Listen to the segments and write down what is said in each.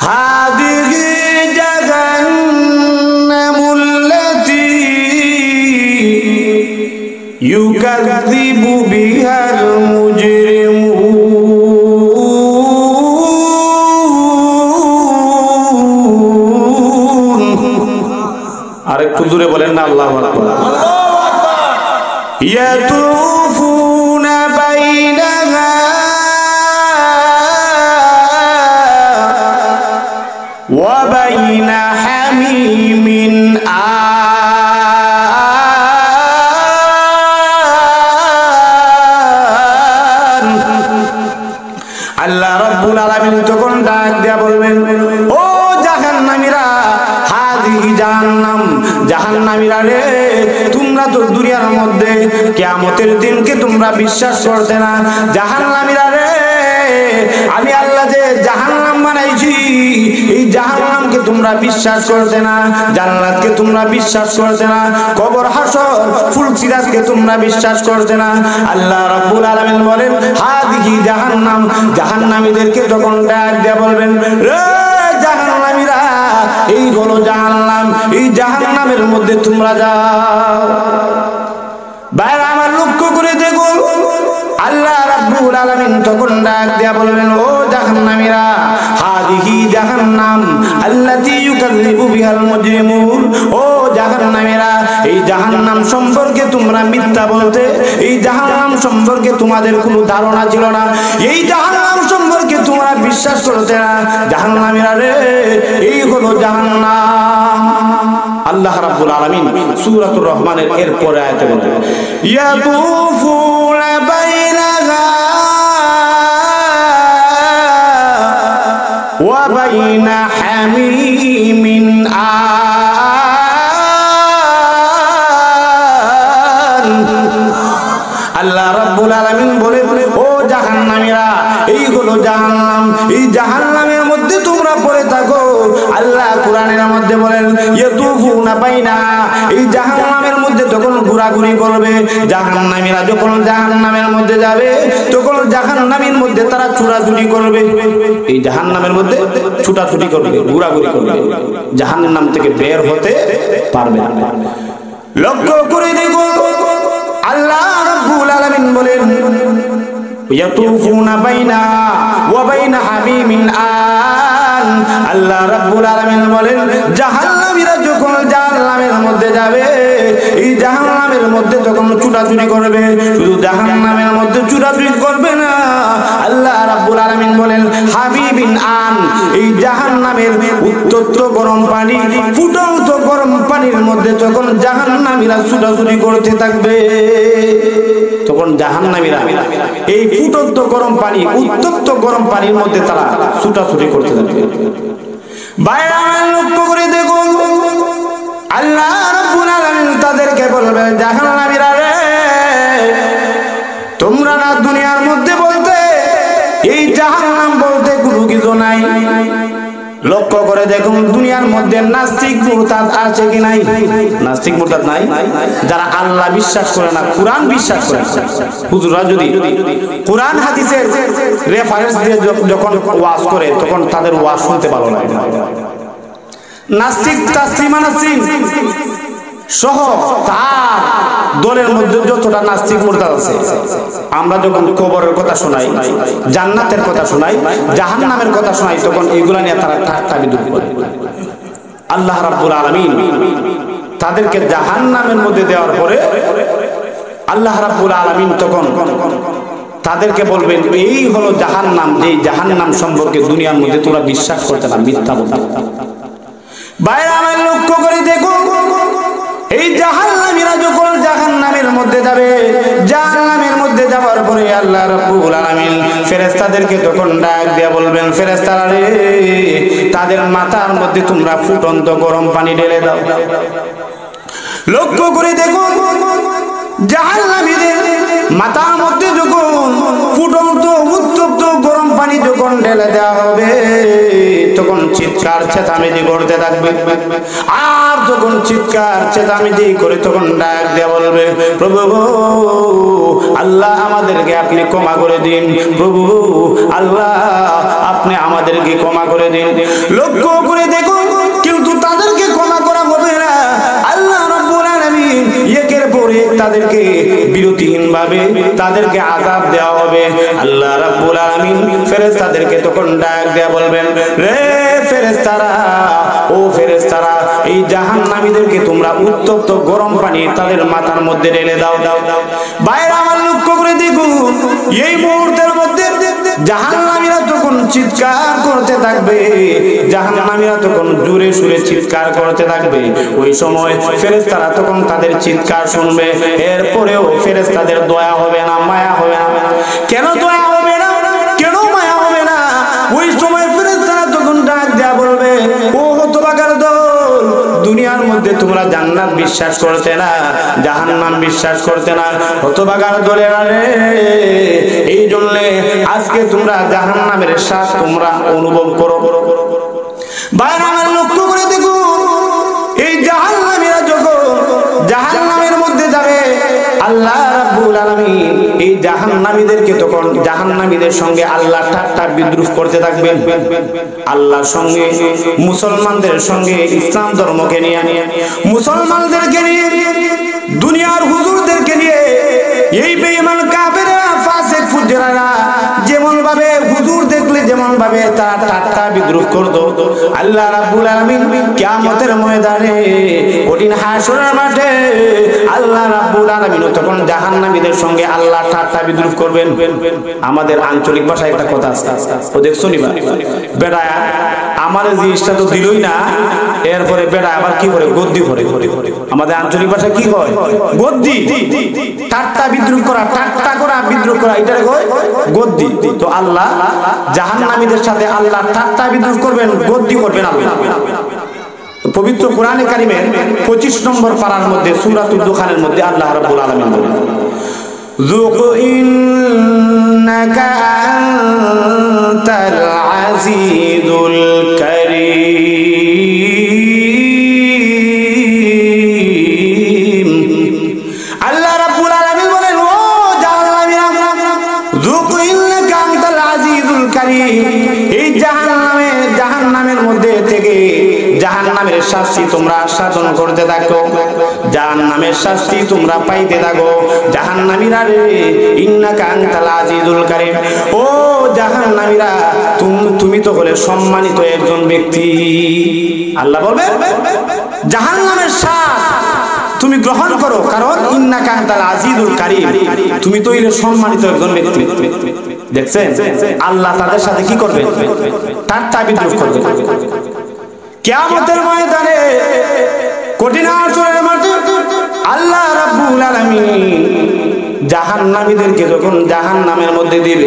হাদিহি জাহান্নামুল্লাতী ইউকাযযিবু বিহাল মুজরিমুন। আরেকটু জোরে বলেন না আল্লাহু আকবার। ইয়াতুফুনা বাইনাহা ওয়া বাইনা হামিমিন আন। আল্লাহ রাব্বুল আলামিন তখন ডাক দিয়া বলবেন, ও জাহান্নামীরা, হাদিহি জাহান্নাম, জাহান্নামীরা রে, তোমরা তো দুনিয়ার মধ্যে কিয়ামতের দিনকে তোমরা বিশ্বাস করতে না। জাহান্নামীরা রে, আমি আল্লাহ যে জাহান্নাম বানাইছি এই জাহান্নামকে তোমরা বিশ্বাস করতে না, জান্নাতকে তোমরা বিশ্বাস করতে না, কবর হাসর ফুলসিরাতকে তোমরা বিশ্বাস করতে না। আল্লাহ রাব্বুল আলামিন বলেন, হাদিহি জাহান্নাম, জাহান্নামীদেরকে তখন ডাক দিয়ে বলবেন, রে জাহান্নামীরা, এই হলো জাহান্নাম, এই জাহান্নামের মধ্যে তোমরা যাও। বাইরে আমার লক্ষ্য করে দেখো, আল্লাহ রাব্বুল আলামিন তখন ডাক দিয়া বলবেন, ও জাহান্নামীরা, হাদিহি জাহান্নাম আল্লাতী ইউকাযযিবু বিহাল মুজরিমুন। ও জাহান্নামীরা, এই জাহান্নাম সম্পর্কে তোমরা মিথ্যা বলতে, এই জাহান্নাম সম্পর্কে তোমাদের কোনো ধারণা ছিল না, এই জাহান্নাম সম্পর্কে তোমরা বিশ্বাস করতে না। জাহান্নামীরা রে, এই হলো জাহান্নাম। আল্লাহ রাব্বুল আলামিন সূরাতুর রহমানের এর পরে আয়াতে বলেন, ইয়াতুফুনা বাইনাহা ওয়া বাইনা হামিমিন আন। আল্লাহ রাব্বুল আলামিন বলে, ও জাহান্নামীরা, এই হলো জাহান্নাম, এই জাহান্নামের মধ্যে তোমরা পড়ে থাকো। আল্লাহ কোরআনের মধ্যে বলেন, ইয়াতুফুনা বাইনা, এই জাহান্নামের মধ্যে যখন ঘোরাঘুরি করবে, জাহান্নামীরা যখন জাহান্নামের মধ্যে যাবে, তখন জাহান্নামের মধ্যে তারা ছুটাছুটি করবে, এই জাহান্নামের মধ্যে ছুটাছুটি করবে, ঘোরাঘুরি করবে, জাহান্নাম থেকে বের হতে পারবে না। লক্ষ্য করে দেখো, আল্লাহ রাব্বুল আলামিন বলেন, ইয়াতুফুনা বাইনা ওয়া বাইনা হামিমিন আন। আল্লাহ রাব্বুল আলামিন বলেন, জাহান্নামীরা যখন জাহান্নামের মধ্যে যাবে, এই জাহান্নামের মধ্যে যখন ছুটাছুটি করবে, শুধু জাহান্নামের মধ্যে ছুটাছুটি করবে না, আল্লাহ রাব্বুল আলামিন বলেন, হামিমিন আন, এই জাহান্নামের উত্তপ্ত গরম পানি, ফুটন্ত গরম পানির মধ্যে যখন জাহান্নামীরা ছুটাছুটি করতে থাকবে, তখন জাহান্নামীরা এই ফুটন্ত গরম পানি, উত্তপ্ত গরম পানির মধ্যে তারা ছুটাছুটি করতে থাকবে। বাইরে লক্ষ্য করে দেখো, আল্লাহ রাব্বুল আলামিন তাদেরকে বলবে, জাহান্নামীরা রে, তোমরা না দুনিয়ার মধ্যে বলতে এই জাহান্নাম বলতে কোনো কিছু নাই। লক্ষ্য করে দেখুন, দুনিয়ার মধ্যে নাস্তিক মুরতাদ আছে কি নাই? নাস্তিক মুরতাদ নাই? যারা আল্লাহ বিশ্বাস করে না, কোরআন বিশ্বাস করে না। হুজুররা যদি কোরআন হাদিসের রেফারেন্স দিয়ে যখন ওয়াজ করে, তখন তাদের ওয়াজ শুনতে ভালো লাগে। নাস্তিক তাসলিমা নাসিম সহ তার দলের মধ্যে যতটা নাস্তিক মুরতাদ আছে, আমরা যখন কবরের কথা শোনাই, জান্নাতের কথা শোনাই, জাহান্নামের কথা শোনাই, তখন এইগুলা নিয়ে তারা ঠাট্টা বিদ্রুপ করে। আল্লাহ রাব্বুল আলামিন তাদেরকে জাহান্নামের মধ্যে দেওয়ার পরে আল্লাহ রাব্বুল আলামিন তখন তাদেরকে বলবেন, এই হলো জাহান্নাম, যে জাহান্নাম সম্পর্কে দুনিয়ার মধ্যে তোমরা বিশ্বাস করতে না, মিথ্যা বলতে। বাইরে আমার লক্ষ্য করে দেখো, এই জাহান্নামীরা যখন জাহান্নামের মধ্যে যাবে, জাহান্নামের মধ্যে যাওয়ার পরে আল্লাহ রাব্বুল আলামিন ফেরেশতাদেরকে তখন ডাক দিয়ে বলবেন, ফেরেশতারা রে, তাদের মাথার মধ্যে তোমরা ফুটন্ত গরম পানি ঢেলে দাও। লক্ষ্য করে দেখো, জাহান্নামীদের মাথার মধ্যে যখন ফুটন্ত উত্তপ্ত গরম পানি যখন ঢেলে দেওয়া হবে, তখন চিৎকার চেঁচামেচি করতে থাকবে। আর যখন চিৎকার চেঁচামেচি করে তখন ডাক দিয়ে বলবে, প্রভু আল্লাহ আমাদেরকে আপনি ক্ষমা করে দিন, প্রভু আল্লাহ আপনি আমাদেরকে ক্ষমা করে দিন। লক্ষ্য করে দেখুন, কিন্তু তাদেরকে ক্ষমা করা হবে না। আল্লাহ রাব্বুল আলামিন একের পর এক তাদেরকে বিরতিহীনভাবে তাদেরকে আযাব দেওয়া হবে। আল্লাহ রাব্বুল আলামিন ফেরেশতাদেরকে তখন ডাক দেয়া বলবেন, রে ফেরেশতারা, ও ফেরেশতারা, এই জাহান্নামীদেরকে তোমরা উত্তপ্ত গরম পানি তাদের মাথার মধ্যে ঢেলে দাও। বাইরে আমার লক্ষ্য করে দেখুন, এই মুহূর্তের মধ্যে জাহান্নামীরা তখন চিৎকার করতে থাকবে, জাহান্নামীরা তখন জোরে সুরে চিৎকার করতে থাকবে। ওই সময় ফেরেশতারা তখন তাদের চিৎকার শুনবে। এরপরেও ফেরেশতাদের দয়া হবে না, মায়া হবে না। কেন দয়া হবে না, কেন মায়া হবে না? ওই সময় ফেরেশতারা তখন ডাক দেয়া বলবে, ও হতভাগার দল, দুনিয়ার মধ্যে তোমরা জান্নাত বিশ্বাস করতে না, জাহান্নাম বিশ্বাস করতে না, হতভাগার দলেরা রে, এই জন্য আজকে তোমরা জাহান্নামের স্বাদ তোমরা অনুভব করো। বাইরে আমার লক্ষ্য করে দেখো, এই জাহান্নামীরা যখন জাহান্নামের মধ্যে যাবে, আল্লাহ রাব্বুল আলামিন এই জাহান্নামীদেরকে তখন জাহান্নামীদের সঙ্গে আল্লাহ ঠাট্টা বিদ্রুপ করতে থাকবেন। আল্লাহর সঙ্গে মুসলমানদের সঙ্গে ইসলাম ধর্মকে নিয়ে, মুসলমানদেরকে নিয়ে, দুনিয়ার হুজুরদেরকে নিয়ে এই বেঈমান কাফেররা, ফাসিক ফুজ্জাররা যেমন ভাবে হুজুর দেখলে যেমন ভাবে তারা ঠাট্টা বিদ্রুপ করতো, আল্লাহ রাব্বুল আলামিন কিয়ামতের ময়দানে কঠিন হাসরের মাঠে আল্লাহ রাব্বুল আলামিন তখন জাহান্নামীদের সঙ্গে আল্লাহ ঠাট্টা বিদ্রুপ করবেন। আমাদের আঞ্চলিক ভাষায় একটা কথা আছে, ও দেখছো নিবা বেটা আমার জিনিসটা তো দিলই না, এরপরে বেটা আবার কি করে গদ্দি করে। আমাদের আঞ্চলিক ভাষা কি হয়, গদ্দি। ঠাট্টা বিদ্রুপ করা, ঠাট্টা করা, বিদ্রুপ করা, এটারে কয় গদ্দি। তো আল্লাহ জাহান্নামীদের সাথে আল্লাহ ঠাট্টা বিদ্রুপ করবেন, গদ্দি করবেন আল্লাহ। পবিত্র কোরআনে কারিমের 25 নম্বর পারার মধ্যে সূরাতুল দুখানের মধ্যে আল্লাহ রাব্বুল আলামিন বলেন, যুক ইন্নাকা আনতাল আজিজুল কারীম। আল্লাহ রাব্বুল আলামিন বলেন, ও জাহান্নামীরা, যুক ইন্নাকা আনতাল আজিজুল কারীম, এই জাহান্নামের মধ্যে থেকে জাহান্নামের শাস্তি তোমরা সাধন করতে থাকো, জাহান্নামের শাস্তি তোমরা পাইতে থাকো। জাহান্নামীরা রে, ইন্নাকা আনতাল আজিজুল কারীম, ও জাহান্নামীরা, তুমি তো হলে সম্মানিত একজন ব্যক্তি। আল্লাহ বলবে জাহান্নামের শাস্তি তুমি গ্রহণ করো, কারণ ইন্নাকা আনতাল আজিজুল কারীম, তুমি তো হলে সম্মানিত একজন ব্যক্তি। দেখছেন আল্লাহ তাদের সাথে কি করবে, ঠাট্টা বিদ্রুপ করবে। কিয়ামতের ময়দানে কঠিন হাসরের মাঠে আল্লাহ রাব্বুল আলামিন জাহান্নামীদেরকে যখন জাহান্নামের মধ্যে দিবে,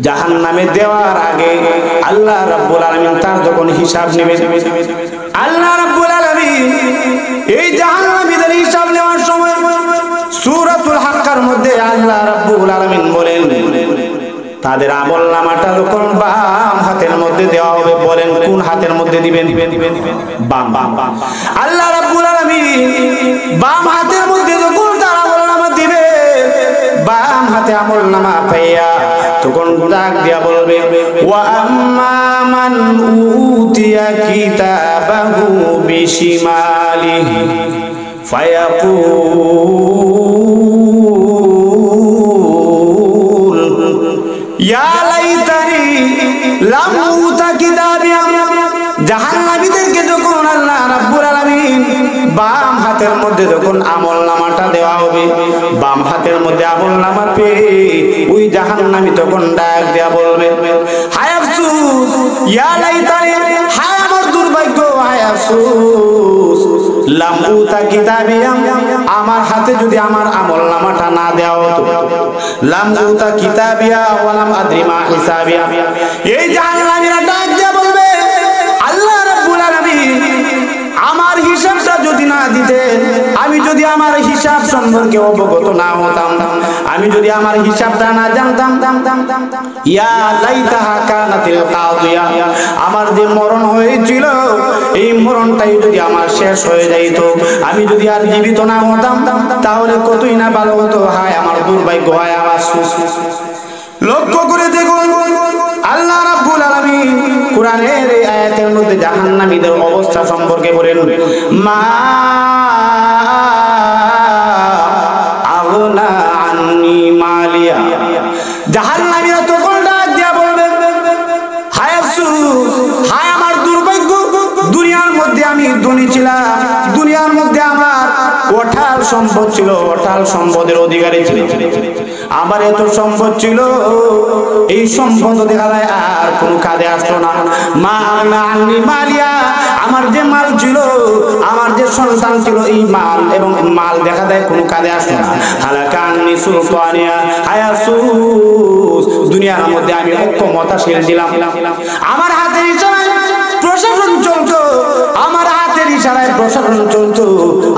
জাহান্নামে দেওয়ার আগে আল্লাহ রাব্বুল আলামিন তার যখন হিসাব নেবে, আল্লাহ রাব্বুল আলামিন এই জাহান্নামীদের হিসাব নেওয়ার সময় সূরাতুল হাক্কার মধ্যে আল্লাহ রাব্বুল আলামিন বলেন, তাদের আমলনামাটা যখন বাম হাতের মধ্যে দেওয়া হবে, বলেন কোন হাতের মধ্যে দিবেন, বাম। আল্লাহ রাব্বুল আলামিন বাম হাতের মধ্যে যখন তার আমলনামা দিবে, বাম হাতে আমলনামা পাইয়া তখন ডাক দিয়া বলবে, ওয়া আম্মা মান উতিয়া কিতাবাহু বিশিমালিহি ফায়াকুল ইয়া লাইতানি লাম উতা কিতাবিয়া। জাহান্নামীদেরকে যখন আল্লাহ রাব্বুল আলামিন বাম হাতের মধ্যে যখন আমলনামাটা দেওয়া হবে, বাম হাতের মধ্যে আমলনামা পেয়ে ওই জাহান্নামী তখন ডাক দেয়া বলবে, হায় আফসোস, ইয়া লাইতানি, হায় আমার দুর্ভাগ্য, হায় আফসোস, লাম উতা কিতাবিয়া, আমার হাতে যদি আমার আমলনামাটা না দেওয়া হতো, লাম উতা কিতাবিয়া ওয়া লাম আদরি মা হিসাবিয়া। এই জাহান্নামীরা ডাক দেয়া বলবে, আল্লাহ রাব্বুল আলামিন আমার হিসাবটা যদি না দিতেন, আমি যদি আমার হিসাব সম্পর্কে অবগত না হতাম, আমি যদি আমার হিসাবটা না জানতাম, ইয়া লাইতাহা কানাতিল কাদিয়া, মরণ হয়েছিল, এই মরণটাই যদি আমার শেষ হয়ে যাইত, আমি যদি আর জীবিত না হতাম, তাহলে কতই না ভালো হতো। হায় আমার দুর্ভাগ্য, হয় আমার লক্ষ্য করে দেখুন আল্লাহ রাব্বুল আলামিন কোরআনের এই আয়াতের মধ্যে জাহান্নামীদের অবস্থা সম্পর্কে বলেন, মা আগনা আন্নি মালিয়া। জাহান্নামীরা তখন ডাক দিয়া বলবে, হায় আফসোস, হায় আমার দুর্ভাগ্য, দুনিয়ার মধ্যে আমি ধনী ছিলাম, দুনিয়ার মধ্যে আমার অঢাল সম্পদ ছিল, অঢাল সম্পদের অধিকারী ছিল, আমার এত সম্পদ ছিল, এই সম্পদ দেখা যায় আর কোনো কাজে আসলো না। মা আন্নি মালিয়া, আমার যে মাল ছিল, আমার যে সন্তান ছিল, এই মাল এবং মাল দেখা যায় কোনো কাজে আসলো না। হালাকা আন্নি সুলতানিয়া, হায় আফসোস, দুনিয়ার মধ্যে আমি ক্ষমতাশীল ছিলাম, আমার হাতে ইশারায় প্রশাসন চলতো, আমার হাতের ইশারায় প্রশাসন চলতো,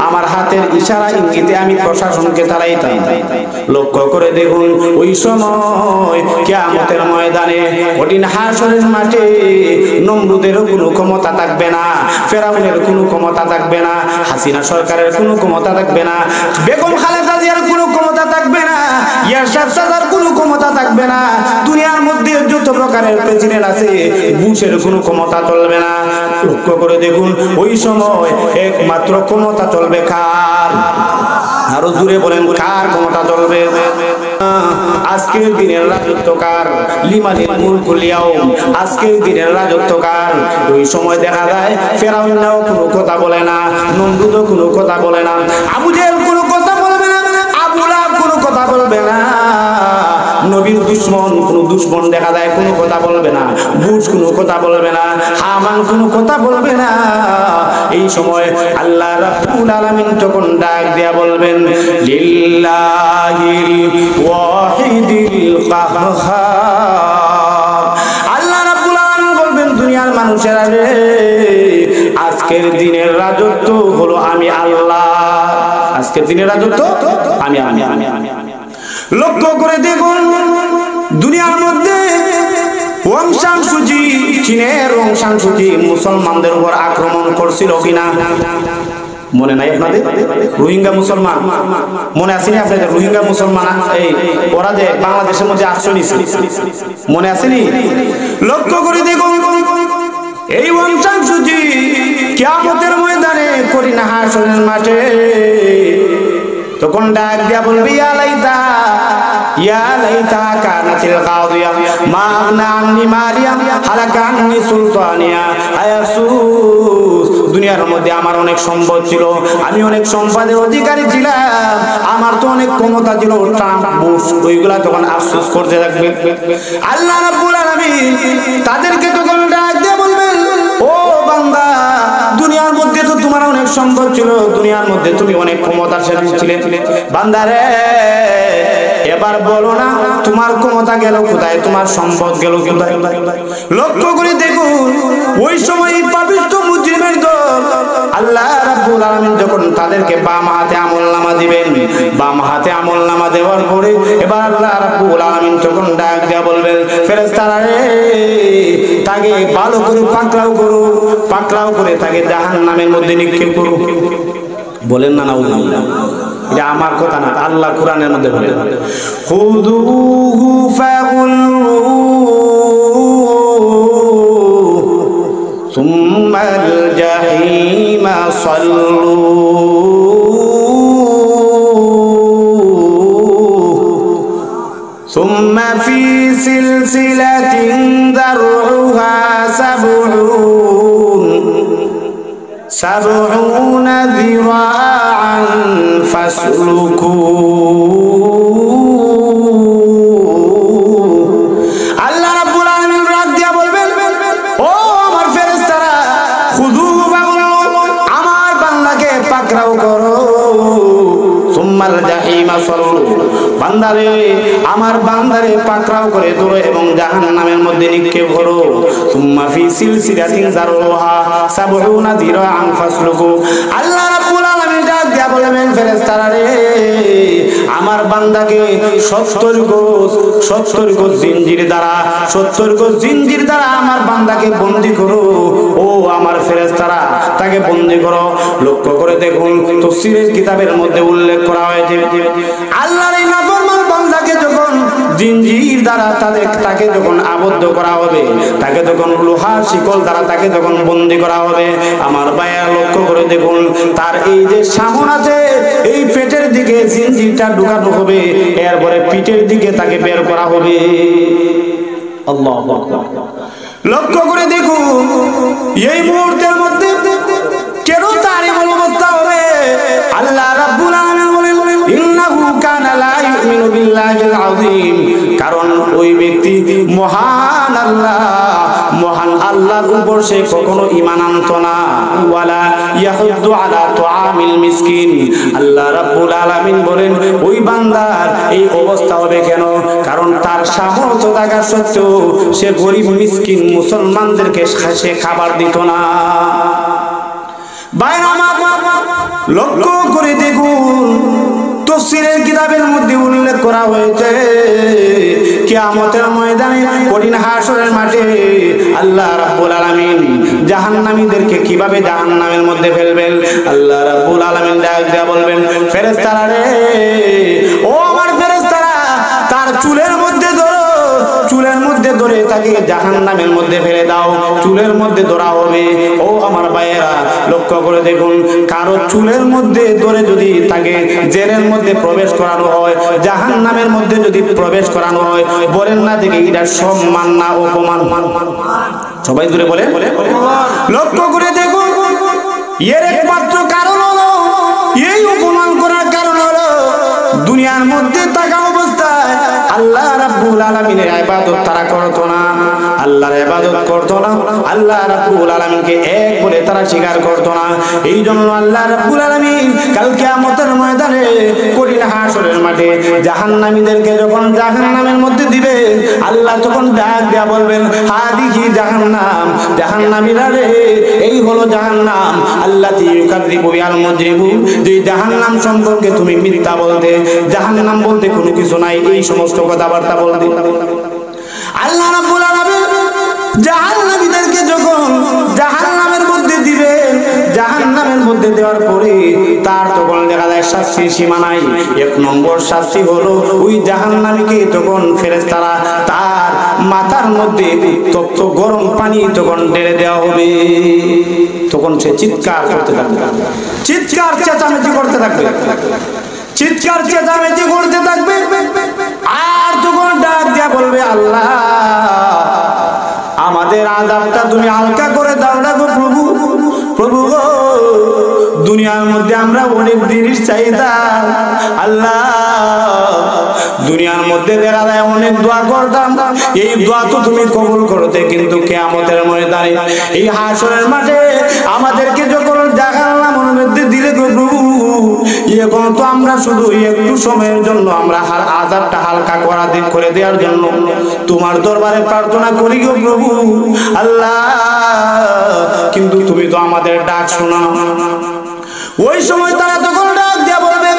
আমার হাতের ইশারা ইঙ্গিতে আমি প্রশাসনকে চালাইতাম। লক্ষ্য করে দেখুন ওই সময় কিয়ামতের ময়দানে কঠিন হাসরের মাঠে নমরুদেরও কোনো ক্ষমতা থাকবে না, ফেরাউনের কোনো ক্ষমতা থাকবে না, হাসিনা সরকারের কোনো ক্ষমতা থাকবে না, বেগম খালেদা জিয়ার কোনো ক্ষমতা থাকবে না, ইয়ারশাদ সাদার কোনো ক্ষমতা থাকবে না, দুনিয়ার মধ্যে যত প্রকারের প্রেসিডেন্ট আছে বুশের কোনো ক্ষমতা চলবে না। লক্ষ্য করে দেখুন ওই সময় একমাত্র ক্ষমতা চলবে কার? আরো জুড়ে বলেন, কার ক্ষমতা চলবে? আজকের দিনের রাজত্ব কার? লিমানিল মুলকুল ইয়াউম, আজকের দিনের রাজত্ব কার? ওই সময় দেখা যায় ফেরাউনও কোনো কথা বলে না, নমরুদও কোনো কথা বলে না, আবু জেহেল কোনো কথা বলবে না, আবু লাহাব কোনো কথা বলবে না, নবীর দুশমন কোনো দুশমন দেখা যায় কোনো কথা বলবে না, বুশ কোনো কথা বলবে না, হামান কোনো কথা বলবে না। এই সময় আল্লাহ রাব্বুল আলামিন তখন ডাক দিয়া বলবেন, লিল্লাহিল ওয়াহিদিল কাহ্হার। আল্লাহ রাব্বুল আলামিন বলবেন, দুনিয়ার মানুষেরা রে, আজকের দিনের রাজত্ব হলো আমি আল্লাহ, আজকের দিনের রাজত্ব আমি আমি আমি আমি। লক্ষ্য করে দেখুন দুনিয়ার মধ্যে ওয়াং সান সুচি, চীনের ওয়াং সান সুচি মুসলমানদের উপর আক্রমণ করছিল কিনা মনে নাই আপনাদের? রোহিঙ্গা মুসলমান মনে আসেনি আপনাদের? রোহিঙ্গা মুসলমান এই ওরা যে বাংলাদেশের মধ্যে আশ্রয় নিছে, মনে আসেনি? লক্ষ্য করে দেখুন এই ওয়াং সান সুচি কিয়ামতের ময়দানে কঠিন হাসরের মাঠে তখন ডাক দিয়া বলবি, ইয়া লাইতা কানাতিল কাদিয়া মা আগনা আন্নি মালিয়া হালাকা আন্নি সুলতানিয়া। হায় আফসোস, দুনিয়ার মধ্যে আমার অনেক সম্পদ ছিল, আমি অনেক সম্পদের অধিকারী ছিলাম, আমার তো অনেক ক্ষমতা ছিল, ট্রাম্প বুশ ওইগুলা তখন আফসোস করতে থাকবে। আল্লাহ রাব্বুল আলামিন তাদেরকে তখন ডাক দিয়ে বলবেন, ও বান্দা, দুনিয়ার মধ্যে তো তোমার অনেক সম্পদ ছিল, দুনিয়ার মধ্যে তুমি অনেক ক্ষমতাশালী ছিলে, বান্দারে এবার বলো না তোমার ক্ষমতা গেল কোথায়, তোমার সম্পদ গেল কোথায়? লক্ষ্য করে দেখুন ওই সময় পাপিষ্ঠ মুজরিমের দল আল্লাহ রাব্বুল আলামিন যখন তাদেরকে বাম হাতে আমলনামা দিবেন, বাম হাতে আমলনামা দেওয়ার পরে এবার আল্লাহ রাব্বুল আলামিন তখন ডাক দিয়া বলবেন, ফেরেশতারা রে, তাকে ভালো করে পাকড়াও করো, পাকড়াও করে তাকে জাহান্নামের মধ্যে নিক্ষেপ করো। বলেন না নাউযুবিল্লাহ, এটা আমার কথা না, আল্লাহ কোরআনের মধ্যে বলেন, খুযুহু ফাগুল্লুহু সুম্মাল জাহিমা সাল্লুহু সুম্মা ফি সিলসিলাতিন দারউহা সাবউন যিরাআন ফাসলুকুহু। আল্লাহ রাব্বুল আলামিন ডাক দিয়া বলবেন, ও আমার ফেরেশতারা, খুযুহু ফাগুল্লুহু, আমার বান্দাকে পাকড়াও করো, সুম্মাল জাহিমা সাল্লু, বান্দারে আমার বান্দারে পাকড়াও করে ধরো এবং জাহান্নামের মধ্যে নিক্ষেপ করো, সুম্মা ফি সিলসিলাতিন যারউহা সাবউনা যিরাআন ফাসলুকু। আল্লাহ রাব্বুল আলামিন ডাক দিয়া বলবেন, ফেরেশতারা রে, আমার বান্দাকে 70 গজ জিঞ্জির দ্বারা 70 গজ জিঞ্জির দ্বারা আমার বান্দাকে বন্দী করো ফেরেশতারা তাকে বন্দী করো। লক্ষ্য করে দেখুন তাফসীরের কিতাবের মধ্যে উল্লেখ করা হয়েছে আল্লাহর এই নাফরমান বান্দাকে যখন জিনজির দ্বারা তাকে যখন আবদ্ধ করা হবে, তাকে যখন লোহার শিকল দ্বারা তাকে যখন বন্দী করা হবে, আমার ভাইয়া লক্ষ্য করে দেখুন তার এই যে সামন আছে এই পেটের দিকে জিনজিরটা ঢুকানো হবে, এরপরে পিঠের দিকে তাকে বের করা হবে। আল্লাহু আকবার। লক্ষ্য করে দেখুন এই মুহূর্তের মধ্যে কেন তার এমন অবস্থা হবে? আল্লাহ রাব্বুল আলামিন বলেন ইন্নাহু কানা লা ইউমিনু বিল্লাহিল আযীম, কারণ ওই ব্যক্তি মহান আল্লাহর উপর সে কখনো ঈমান আনতো না। ওয়ালা ইয়াহুদ্দু আলা তুআমিল মিসকিন, আল্লাহ রাব্বুল আলামিন বলেন ওই বান্দার এই অবস্থা হবে কেন? কারণ তার সামর্থ্য থাকা সত্ত্বেও সে গরিব মিসকিন মুসলমানদেরকে সে খাবার দিত না। বাইরে লক্ষ্য করে দেখুন তাফসীরের কিতাবের মধ্যে উল্লেখ করা হয়েছে কিয়ামতের ময়দানে কঠিন হাসরের মাঠে আল্লাহ রাব্বুল আলামিন জাহান্নামীদেরকে কিভাবে জাহান্নামের মধ্যে ফেলবেন। আল্লাহ রাব্বুল আলামিন ডাক দিয়া বলবেন ফেরেশতারা রে, ও আমার ফেরেশতারা, তার চুলের মধ্যে ধরে তাকে জাহান্নামের মধ্যে ফেলে দাও। চুলের মধ্যে ধরা হবে। ও আমার ভাইয়েরা লক্ষ্য করে দেখুন কারো চুলের মধ্যে ধরে যদি তাকে জেলের মধ্যে প্রবেশ করানো হয়, জাহান্নামের মধ্যে যদি প্রবেশ করানো হয়, বলেন না দেখে এটা সম্মান না অপমান? সবাই জুড়ে বলে। লক্ষ্য করে দেখুন এর একমাত্র কারণ হলো, এই অপমান করার কারণ হলো দুনিয়ার মধ্যে থাকা অবস্থায় আল্লাহ রাব্বুল আলামিনের ইবাদত তারা করতো না, আল্লাহর ইবাদত করতো না, আল্লাহ রাব্বুল আলামিনকে এক বলে তারা স্বীকার করতো না। এই জন্য আল্লাহ রাব্বুল আলামিন কাল কিয়ামতের ময়দানে কঠিন হাসরের মাঠে জাহান্নামীদেরকে যখন জাহান্নামের মধ্যে দিবে, আল্লাহ তখন ডাক দেয়া বলবেন হাদিহি জাহান্নাম, জাহান্নামীরা রে এই হলো জাহান্নাম, আল্লাতী ইউকাযযিবু বিহাল মুজরিমুন, যে জাহান্নাম সম্পর্কে তুমি মিথ্যা বলতে, জাহান্নাম বলতে কোনো কিছু নাই, এই সমস্ত কথাবার্তা বলতে। আল্লাহ রাব্বুল আলামিন জাহান্নামীদেরকে যখন জাহান্নামের মধ্যে দিবেন, জাহান্নামের মধ্যে দেওয়ার পরে তার তখন দেখা যায় শাস্তির সীমা নাই। এক নম্বর শাস্তি হলো ওই জাহান্নামীকে তখন ফেরেশতারা তার মাথার মধ্যে উত্তপ্ত গরম পানি তখন ঢেলে দেওয়া হবে। তখন সে চিৎকার করতে থাকবে, চিৎকার চেঁচামেচি করতে থাকবে, চিৎকার চেঁচামেচি করতে থাকবে। আর তখন ডাক দিয়া বলবে আল্লাহ আমাদের আযাবটা তুমি হালকা করে দাও না গো প্রভু, প্রভু গো, দুনিয়ার মধ্যে আমরা অনেক জিনিস চাইতাম, আল্লাহ দুনিয়ার মধ্যে দেখা যায় অনেক দোয়া করতাম, এই দোয়া তো তুমি কবুল করতে, কিন্তু কিয়ামতের ময়দানে এই হাসরের মাঠে আমাদেরকে যখন জাহান্নামের মধ্যে দিলে গো প্রভু, এখন তো আমরা শুধু একটু সময়ের জন্য আমরা আযাবটা হালকা করে দেওয়ার জন্য তোমার দরবারে প্রার্থনা করি গো প্রভু আল্লাহ, কিন্তু তুমি তো আমাদের ডাক শোনো। ওই সময় তারা তখন ডাক দিয়া বলবে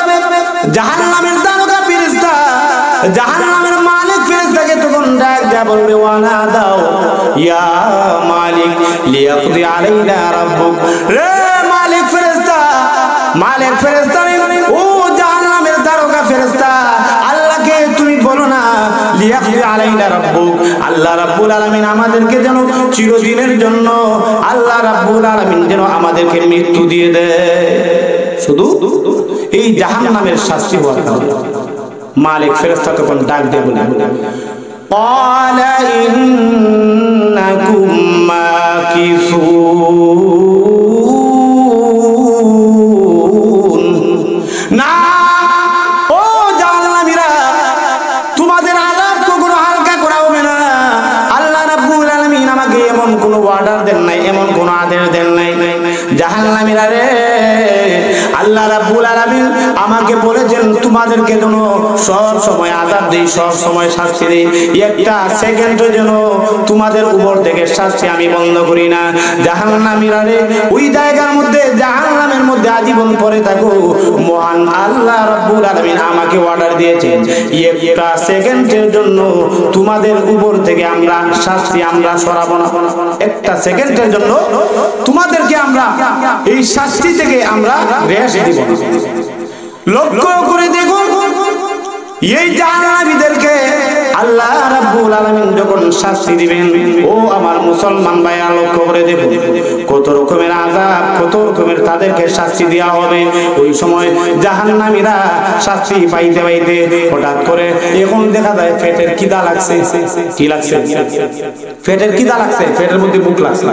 জাহান্নামের দারোগা ফেরেশতা, জাহান্নামের মালিক ফেরেশতাকে তখন ডাক দিয়া বলবে ওয়ানা দাও ইয়া মালিক লিয়াকদি আলাইনা রাব্বুক, রে মালিক ফেরেশতা, মালিক ফেরেশতা ও জাহান্নামের দারোগা ফেরেশতা, আল্লাহকে তুমি বলো না লিয়াকদি আলাইনা রাব্বুক, আল্লাহ রাব্বুল আলামিন আমাদেরকে যেন চিরদিনের জন্য আল্লাহ রাব্বুল আলামিন যেন আমাদেরকে মৃত্যু দিয়ে দেয়, শুধু এই জাহান্নামের শাস্তি হওয়ার কারণে। মালিক ফেরেশতা তখন ডাক দিয়ে বলে ক্বালা ইন্নাকুম মাকিসুন, না ও জাহান্নামীরা তোমাদের আযাব কখনো হালকা করা হবে না। আল্লাহ রাব্বুল আলামিন আমাকে এমন কোনো অর্ডার দেন নাই, এমন কোনো আদেশ দেন নাই। জাহান্নামীরা রে আল্লাহ রাব্বুল আলামিন আমাকে বলেছেন তোমাদেরকে যেন সব সময় আযাব দেই, সব সময় শাস্তি দেই, একটা সেকেন্ডের জন্য তোমাদের উপর থেকে শাস্তি আমি বন্ধ করি না। জাহান্নামীরা রে ওই জায়গার মধ্যে জাহান্নামের মধ্যে আজীবন পড়ে থাকো। মহান আল্লাহ রাব্বুল আলামিন আমাকে অর্ডার দিয়েছেন একটা সেকেন্ডের জন্য তোমাদের উপর থেকে আমরা শাস্তি আমরা সরাবো না। একটা সেকেন্ডের জন্য তোমাদেরকে আমরা এই শাস্তি থেকে আমরা রেহাই দিব। লক্ষ্য করে দেখো এই জাহান্নামীদেরকে আল্লাহ রাব্বুল আলামিন যখন শাস্তি দিবেন, ও আমার মুসলমান ভাইরা লক্ষ্য করে দেখো কত রকমের আযাব, কত রকমের তাদেরকে শাস্তি দেওয়া হবে। ওই সময় জাহান্নামীরা শাস্তি পাইতে পাইতে হঠাৎ করে এখন দেখা যায় পেটের খিদা লাগছে। কি লাগছে? পেটের খিদা লাগছে, পেটের মধ্যে ভুক লাগছে।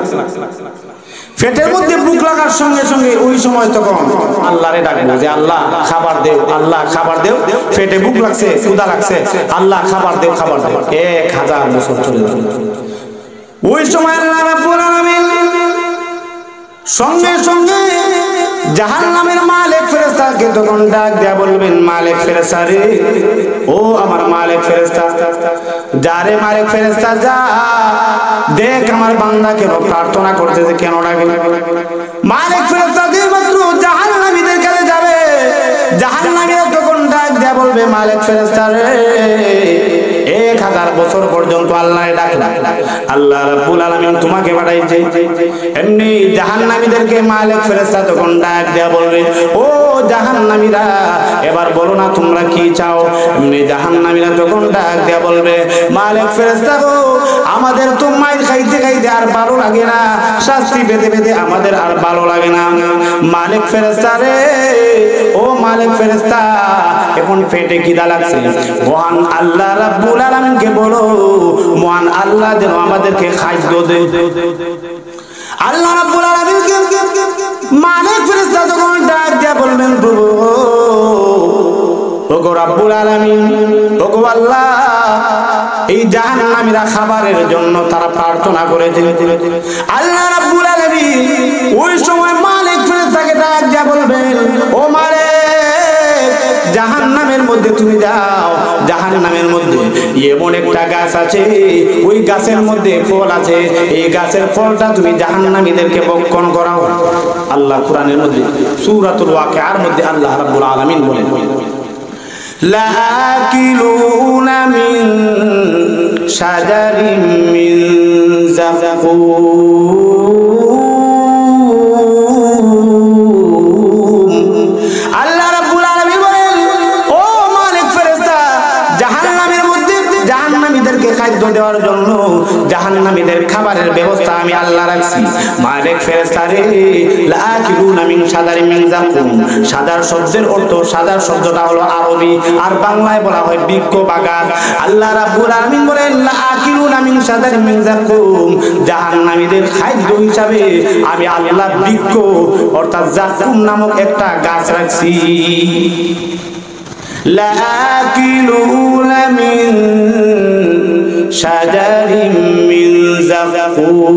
পেটের মধ্যে ভুক লাগার সঙ্গে সঙ্গে ওই সময় তখন আল্লাহরে ডাকবো যে আল্লাহ খাবার দেও, আল্লাহ খাবার দেও, পেটে ভুক লাগছে, ক্ষুধা লাগছে, আল্লাহ খাবার দেও, খাবার দেও। 1000 বছর চলে যাবে। ওই সময় আল্লাহ রাব্বুল আলামিন সঙ্গে সঙ্গে জাহান্নামের মালিক ফেরেশতাকে তখন ডাক দেয়া বলবেন, মালিক ফেরেশতা রে, ও আমার মালিক ফেরেশতা, যারে মালিক ফেরেশতা যা দেখ আমার বান্দা কেন প্রার্থনা করতেছে, কেন ডাকে। মালিক ফেরেশতা দিয়ে মাত্র জাহান্নামীদের কাছে যাবে। জাহান্নামীরা তখন ডাক দেয়া বলবে, মালিক ফেরেশতা রে, 1000 বছর পর্যন্ত আল্লাহ ডাকলা, আল্লাহ রাব্বুল আলামিন তোমাকে পাঠাইছে। এমনি জাহান্নামীদেরকে মালিক ফেরেশতা তখন ডাক দেয়া বলবে, ও জাহান্নামীরা এবার বলো না তোমরা কি চাও। এমনি জাহান্নামীরা তখন ডাক দেয়া বলবে, মালিক ফেরেশতা গো, আমাদের তো মাইর খাইতে খাইতে আর ভালো লাগে না, শাস্তি পেতে পেতে আমাদের আর ভালো লাগে না। মালিক ফেরেশতা রে, ও মালিক ফেরেশতা, এখন পেটে খিদা লাগছে, মহান আল্লাহ রাব্বুল আলামিনকে বলো মহান আল্লাহ যেন আমাদেরকে খাদ্য দেয়। আল্লাহ রাব্বুল আলামিনকে মালিক ফেরেশতা যখন ডাক দেয়া বলবেন, প্রভু ওগো রাব্বুল আলামিন, ওগো আল্লাহ, এই জাহান্নামীরা খাবারের জন্য তারা প্রার্থনা করেছে। আল্লাহ রাব্বুল আলামিন ওই সময় মালিক ফেরেশতাকে ডাক দেয়া বলবেন, ও মালিক, জাহান্নামের মধ্যে তুমি যাও, জাহান্নামের মধ্যে এমন একটা গাছ আছে, ওই গাছের মধ্যে ফল আছে, এই গাছের ফলটা তুমি জাহান্নামীদেরকে ভক্ষণ করাও। আল্লাহ কোরআনের মধ্যে সূরাতুল ওয়াকিয়ার মধ্যে আল্লাহ রাব্বুল আলামিন বলেন, লাকিলুনা মিন শাজারিন মিন যাকুম, আল্লাহ রাব্বুল আলামিন বলেন, ও মালিক ফেরেশতা, জাহান্নামের মধ্যে জাহান্নামীদেরকে খাদ্য দেওয়ার জন্য জাহান্নামীদের খাবারের ব্যবস্থা আমি আল্লাহ রাখছি। মালিক ফেরেশতা রে, লাকিলুনা মিন শাজারিন মিন যাকুম, শাজার শব্দের অর্থ, শাজার শব্দটা হলো আরবি, আর বাংলায় বলা হয় বৃক্ষ বাগান। আল্লাহ রাব্বুল আলামিন বলেন, লাকিলুনা মিন শাজারিন মিন যাকুম, জাহান্নামীদের খাদ্য হিসাবে আমি আল্লাহ বৃক্ষ অর্থাৎ যাকুম নামক একটা গাছ রাখছি। লাকিলুনা মিন শাজারিন মিন যাকুম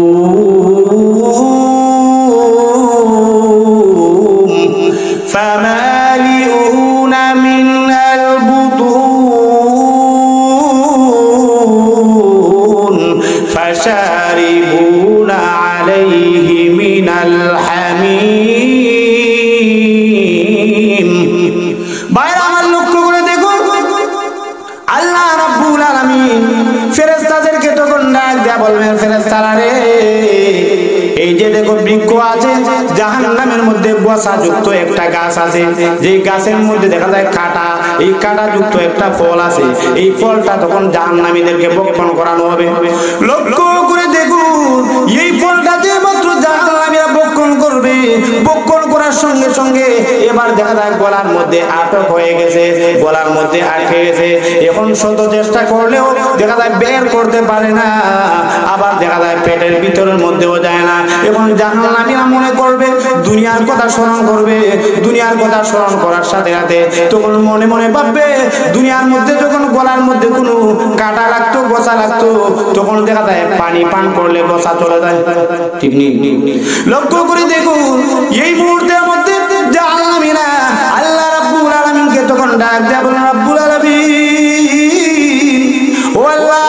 ফামালিউনা মিনাল বুতুন ফাশারিবুনা আলাইহি মিনাল হামিম। বাইরে আমার লক্ষ্য করে দেখো, আল্লাহ রাব্বুল আলামিন ফেরেশতাদেরকে তখন ডাক দেয়া বলবেন, ফেরেশতারা রে, এই যে দেখো বৃক্ষ আছে, জাহান্নামের মধ্যে বসা যুক্ত একটা গাছ আছে, যে গাছের মধ্যে দেখা যায় কাঁটা, এই কাঁটা যুক্ত একটা ফল আছে, এই ফলটা তখন জাহান্নামীদেরকে ভক্ষণ করানো হবে। লক্ষ্য করে দেখো, এই ফলটা যে মাত্র জাহান্নামীরা ভক্ষণ করবে, ভক্ষণ করার সঙ্গে সঙ্গে এবার দেখা যায় গলার মধ্যে আটক হয়ে গেছে, গলার মধ্যে আটকে গেছে। এখন শত চেষ্টা করলেও দেখা যায় বের করতে পারে না, আবার দেখা যায় পেটের ভিতরের মধ্যেও যায় না। এখন জাহান্নামীরা মনে করবে, দুনিয়ার কথা স্মরণ করবে, দুনিয়ার কথা স্মরণ করার সাথে সাথে তখন মনে মনে ভাববে, দুনিয়ার মধ্যে যখন গলার মধ্যে কোনো কাটা লাগতো, গোছা লাগতো, তখন দেখা যায় পানি পান করলে গোছা চলে যায়। ঠিক নেই? লক্ষ্য করে দেখুন, এই মুহূর্তের মধ্যে জাহান্নামীরা আলামিনা আল্লাহ রাব্বুল আলামিনকে তখন ডাক দেয়া বলেন, রাব্বুল আলামিন ও আল্লাহ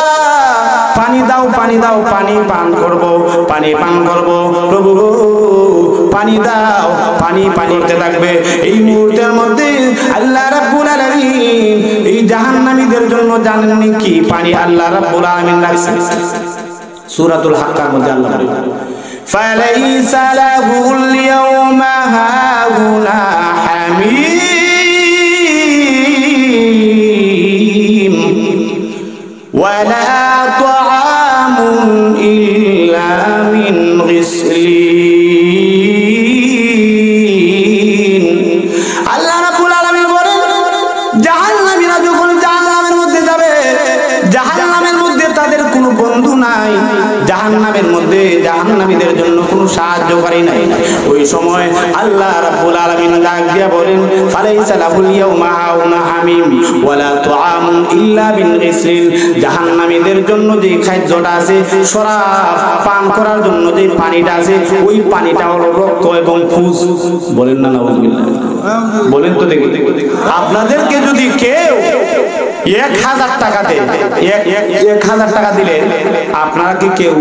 পানি দাও, পানি দাও, পানি পান করব, পানি পান করব প্রভু, পানি দাও, পানি পানি করতে থাকবে। এই মুহূর্তের মধ্যে আল্লাহ রাব্বুল আলামিন এই জাহান্নামীদের জন্য জানেননি কি পানি আল্লাহ রাব্বুল আলামিন রাখছে? সূরাতুল হাক্কার মধ্যে আল্লাহ বলেন, ফালাইসা লাহুল ইয়াওমা হাউনা হামীম ওয়ালা তাআমুন ইল্লা মিন গিসলিন। আল্লাহ রাব্বুল আলামিন বলেন, জাহান্নামীরা যখন জাহান্নামের মধ্যে যাবে, জাহান্নামের মধ্যে তাদের কোনো বন্ধু নাই, জাহান্নামের মধ্যে জাহান্নামীদের জন্য কোনো সাহায্যকারী নাই। ওই সময় আল্লাহ রাব্বুল আলামিন ডাক দিয়া বলেন, ফালাইসা লাহুল ইয়াওমা হাউনা হামীম ওয়ালা তুআমুন ইল্লা মিন গিসলিন। জাহান্নামীদের জন্য যে খাদ্যটা আছে, শরাব পান করার জন্য যে পানিটা আছে, ওই পানিটা হলো রক্ত এবং ফুস। বলেন না নাউযুবিল্লাহ, বলেন তো দেখি। আপনাদেরকে যদি কেউ 1000 টাকা দেয়, 1000 টাকা দিলে আপনারা কি কেউ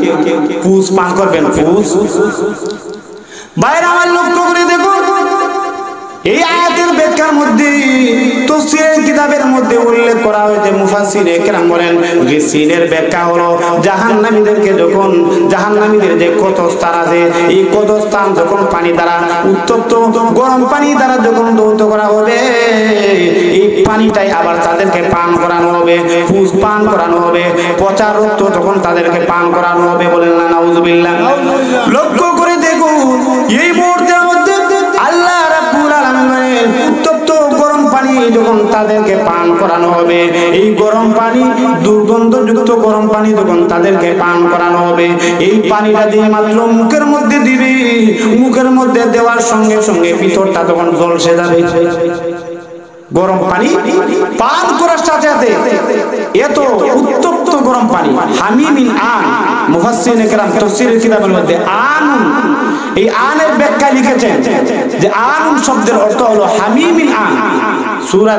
ফুস পান করবেন? ফুস বাইরে আমার লক্ষ্য করে দেখুন, এই আয়াতের ব্যাখ্যার মধ্যে তাফসীরের কিতাবের মধ্যে উল্লেখ করা হয়েছে, মুফাসসিরে কেরাম বলেন গিসলিনের ব্যাখ্যা হলো জাহান্নামীদেরকে যখন জাহান্নামীদের যে ক্ষতস্থান আছে, এই ক্ষতস্থান যখন পানি দ্বারা উত্তপ্ত গরম পানি দ্বারা যখন ধৌত করা হবে, এই পানিটাই আবার তাদেরকে পান করানো হবে, ফুস পান করানো হবে, পচা রক্ত তখন তাদেরকে পান করানো হবে। বলেন না নাউযুবিল্লাহ। লক্ষ্য করে দেখুন, এই মুহূর্তের মধ্যে আল্লাহ রাব্বুল আলামিন উত্তপ্ত গরম পানি যখন তাদেরকে পান করানো হবে, এই গরম পানি দুর্গন্ধযুক্ত গরম পানি যখন তাদেরকে পান করানো হবে, এই পানিটা দিয়ে মাত্র মুখের মধ্যে দিবি, মুখের মধ্যে দেওয়ার সঙ্গে সঙ্গে ভিতরটা তখন জ্বলসে যাবে। গরম পানি পান করার সাথে সাথে এত উত্তপ্ত গরম পানি, হামিমিন আন, মুফাসসিরিনে কেরাম তাফসীরের কিতাবের মধ্যে আন, এই আনের ব্যাখ্যা লিখেছেন যে আন শব্দের অর্থ হলো হামিমিন আন। সূরা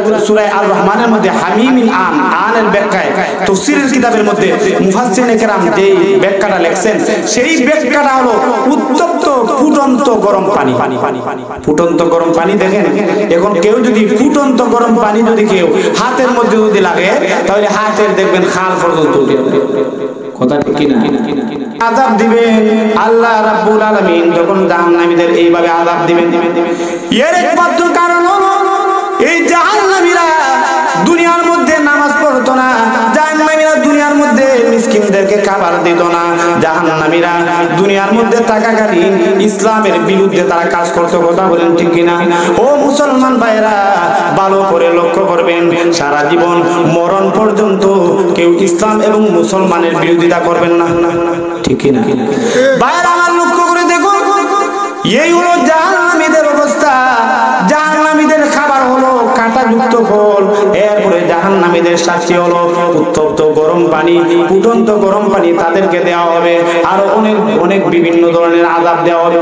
আল রহমানের মধ্যে হামিমিন আন, আনের ব্যাখ্যায় তাফসীরের কিতাবের মধ্যে মুফাসসিরিনে কেরাম যে ব্যাখ্যাটা লিখছেন, সেই ব্যাখ্যাটা হলো উত্তপ্ত ফুটন্ত গরম পানি। ফুটন্ত গরম পানি দেখেন, এখন কেউ যদি ফুটন্ত গরম পানি যদি কেউ হাতের মধ্যে যদি লাগে, তাহলে হাতের দেখবেন খাল পর্যন্ত কথা ঠিক না? আযাব দিবেন আল্লাহ রাব্বুল আলামিন যখন জাহান্নামীদের এইভাবে আযাব দিবেন, এর একমাত্র কারণ হলো এই জাহান্নামীরা দুনিয়ার মধ্যে নামাজ পড়তো না, জাহান্নামীরা দুনিয়ার মধ্যে মিসকিনদেরকে খাবার দিত না, জাহান্নামীরা দুনিয়ার মধ্যে থাকাকালীন ইসলামের বিরুদ্ধে তারা কাজ করতো। কথা বলেন ঠিক কিনা? ও মুসলমান ভাইরা, ভালো করে লক্ষ্য করবেন, সারা জীবন মরণ পর্যন্ত কেউ ইসলাম এবং মুসলমানের বিরোধিতা করবেন না, ঠিক কিনা? ভাইরা আমার লক্ষ্য করে দেখো, এই হলো জাহান্নামীদের অবস্থা। জাহান্নামীদের খাবার হলো কাঁটাযুক্ত ফল, এরপরে জাহান্নামীদের শাস্তি হলো উত্তপ্ত গরম পানি, ফুটন্ত গরম পানি তাদেরকে দেওয়া হবে, আর অনেক অনেক বিভিন্ন ধরনের আযাব দেওয়া হবে।